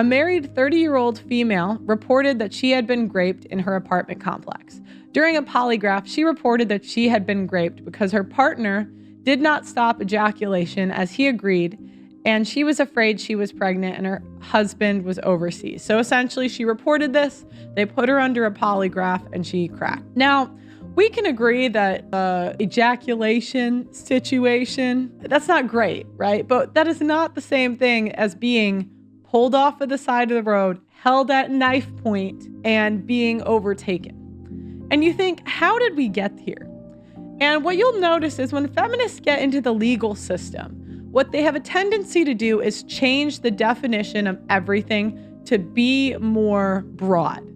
A married 30-year-old female reported that she had been raped in her apartment complex. During a polygraph, she reported that she had been raped because her partner did not stop ejaculation as he agreed, and she was afraid she was pregnant and her husband was overseas. So essentially, she reported this, they put her under a polygraph, and she cracked. Now, we can agree that the ejaculation situation, that's not great, right? But that is not the same thing as being pulled off of the side of the road, held at knife point, and being overtaken. And you think, how did we get here? And what you'll notice is when feminists get into the legal system, what they have a tendency to do is change the definition of everything to be more broad.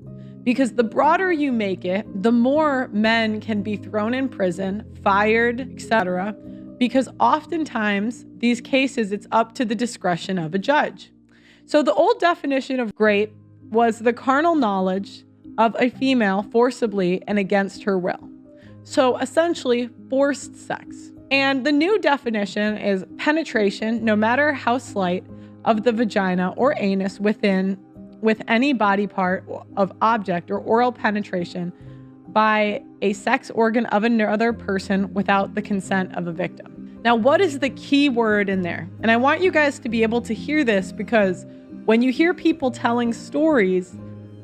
Because the broader you make it, the more men can be thrown in prison, fired, etc. Because oftentimes, these cases, it's up to the discretion of a judge. So the old definition of grape was the carnal knowledge of a female forcibly and against her will. So essentially, forced sex. And the new definition is penetration, no matter how slight, of the vagina or anus with any body part of object or oral penetration by a sex organ of another person without the consent of a victim. Now, what is the key word in there? And I want you guys to be able to hear this because when you hear people telling stories,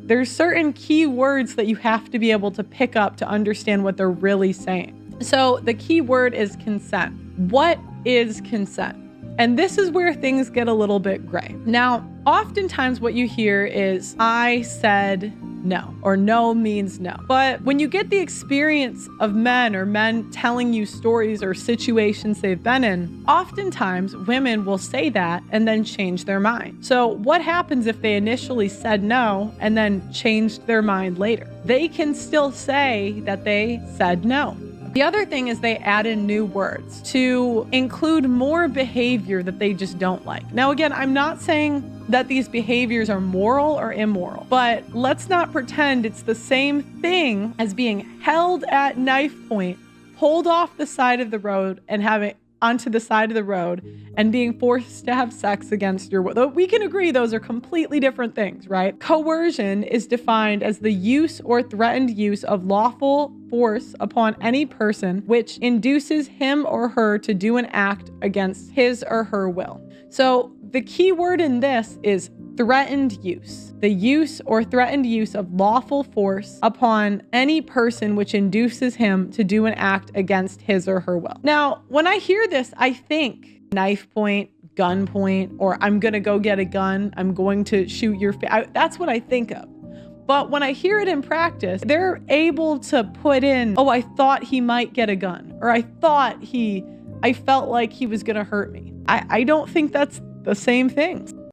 there's certain key words that you have to be able to pick up to understand what they're really saying. So the key word is consent. What is consent? And this is where things get a little bit gray. Now, oftentimes what you hear is, I said no, or no means no. But when you get the experience of men or men telling you stories or situations they've been in, oftentimes women will say that and then change their mind. So what happens if they initially said no and then changed their mind later? They can still say that they said no. The other thing is they add in new words to include more behavior that they just don't like. Now, again, I'm not saying that these behaviors are moral or immoral, but let's not pretend it's the same thing as being held at knife point, pulled off the side of the road and having onto the side of the road and being forced to have sex against your will. Though we can agree those are completely different things, right? Coercion is defined as the use or threatened use of lawful force upon any person which induces him or her to do an act against his or her will. So the key word in this is threatened use. The use or threatened use of lawful force upon any person which induces him to do an act against his or her will. Now, when I hear this, I think knife point, gun point, or I'm going to go get a gun. I'm going to shoot your face. That's what I think of. But when I hear it in practice, they're able to put in, oh, I thought he might get a gun, or I felt like he was going to hurt me. I don't think that's the same thing.